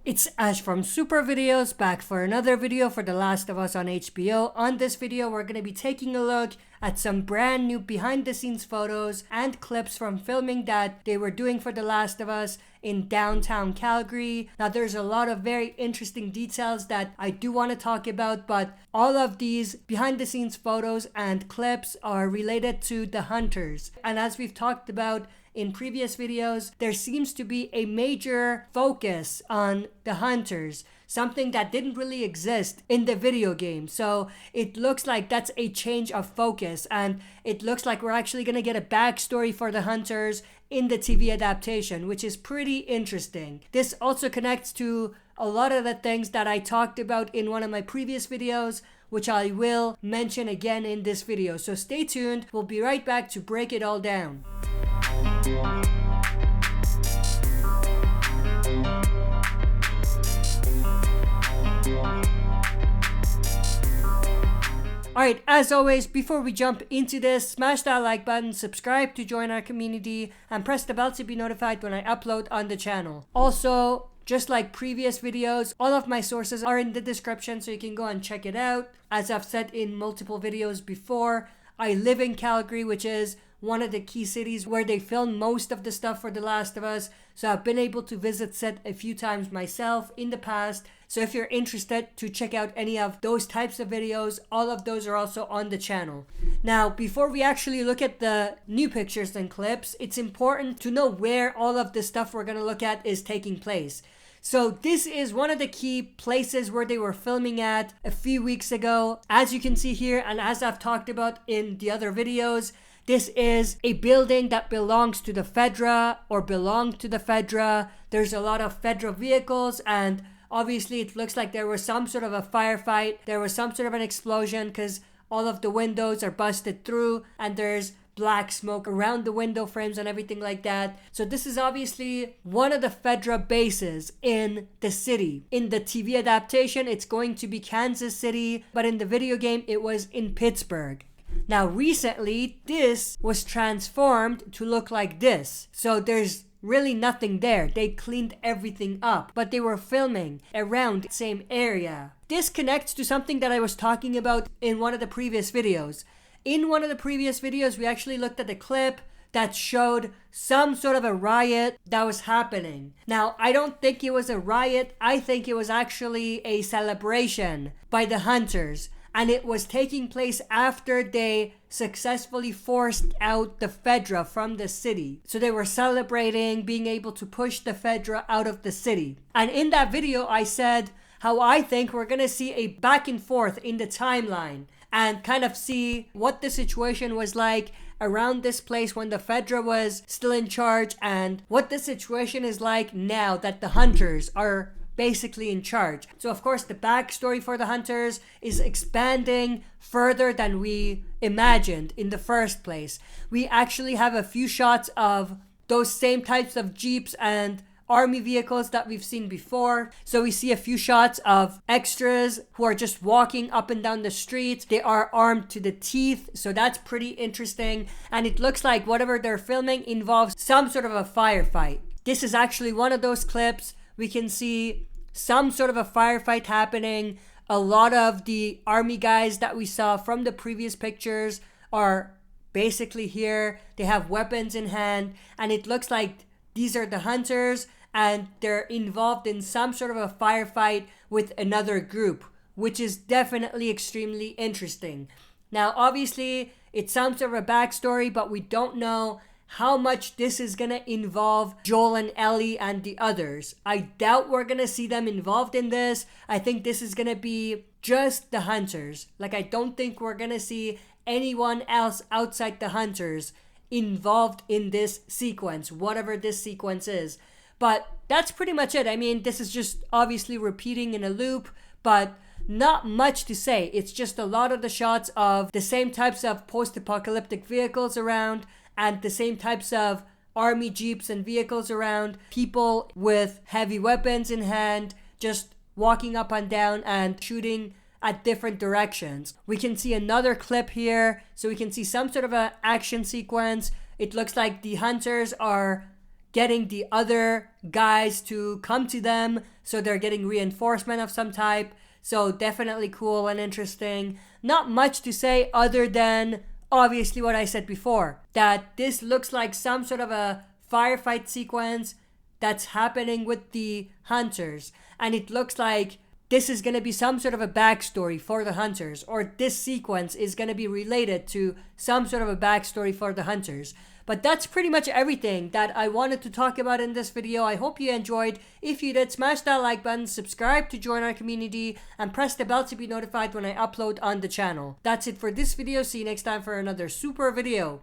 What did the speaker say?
It's Ash from Super Videos, back for another video for The Last of Us on HBO. On this video, we're going to be taking a look at some brand new behind the scenes photos and clips from filming that they were doing for The Last of Us in downtown Calgary. Now there's a lot of very interesting details that I do want to talk about, but all of these behind the scenes photos and clips are related to the hunters. And as we've talked about in previous videos, there seems to be a major focus on the hunters, something that didn't really exist in the video game. So it looks like that's a change of focus, and it looks like we're actually going to get a backstory for the hunters in the TV adaptation, which is pretty interesting. This also connects to a lot of the things that I talked about in one of my previous videos, which I will mention again in this video. So stay tuned. We'll be right back to break it all down. Alright, as always, before we jump into this, smash that like button, subscribe to join our community, and press the bell to be notified when I upload on the channel. Also, just like previous videos, all of my sources are in the description, so you can go and check it out. As I've said in multiple videos before, I live in Calgary, which is one of the key cities where they film most of the stuff for The Last of Us. So I've been able to visit set a few times myself in the past. So if you're interested to check out any of those types of videos, all of those are also on the channel. Now, before we actually look at the new pictures and clips, it's important to know where all of the stuff we're going to look at is taking place. So this is one of the key places where they were filming at a few weeks ago. As you can see here, and as I've talked about in the other videos, this is a building that belongs to the Fedra, or belonged to the Fedra. There's a lot of Fedra vehicles, and obviously it looks like there was some sort of a firefight. There was some sort of an explosion because all of the windows are busted through and there's black smoke around the window frames and everything like that. So this is obviously one of the Fedra bases in the city. In the TV adaptation, it's going to be Kansas City, but in the video game, it was in Pittsburgh. Now recently, this was transformed to look like this. So there's really nothing there. They cleaned everything up, but they were filming around the same area. This connects to something that I was talking about in one of the previous videos. In one of the previous videos, we actually looked at a clip that showed some sort of a riot that was happening. Now, I don't think it was a riot. I think it was actually a celebration by the hunters. And it was taking place after they successfully forced out the Fedra from the city. So they were celebrating being able to push the Fedra out of the city. And in that video, I said how I think we're going to see a back and forth in the timeline and kind of see what the situation was like around this place when the Fedra was still in charge, and what the situation is like now that the hunters are basically in charge. So of course the backstory for the hunters is expanding further than we imagined in the first place. We actually have a few shots of those same types of jeeps and army vehicles that we've seen before. So we see a few shots of extras who are just walking up and down the street. They are armed to the teeth, so that's pretty interesting. And it looks like whatever they're filming involves some sort of a firefight. This is actually one of those clips. We can see some sort of a firefight happening. A lot of the army guys that we saw from the previous pictures are basically here. They have weapons in hand, and it looks like these are the hunters, and they're involved in some sort of a firefight with another group, which is definitely extremely interesting. Now, obviously, it's some sort of a backstory, but we don't know how much this is going to involve Joel and Ellie and the others. I doubt we're going to see them involved in this. I think this is going to be just the hunters. Like, I don't think we're going to see anyone else outside the hunters involved in this sequence, whatever this sequence is. But that's pretty much it. I mean, this is just obviously repeating in a loop, but not much to say. It's just a lot of the shots of the same types of post-apocalyptic vehicles around, and the same types of army jeeps and vehicles around, people with heavy weapons in hand, just walking up and down and shooting at different directions. We can see another clip here, so we can see some sort of an action sequence. It looks like the hunters are getting the other guys to come to them, so they're getting reinforcement of some type. So definitely cool and interesting. Not much to say other than obviously what I said before, that this looks like some sort of a firefight sequence that's happening with the hunters, and it looks like this is going to be some sort of a backstory for the hunters, or this sequence is going to be related to some sort of a backstory for the hunters. But that's pretty much everything that I wanted to talk about in this video. I hope you enjoyed. If you did, smash that like button, subscribe to join our community, and press the bell to be notified when I upload on the channel. That's it for this video. See you next time for another super video.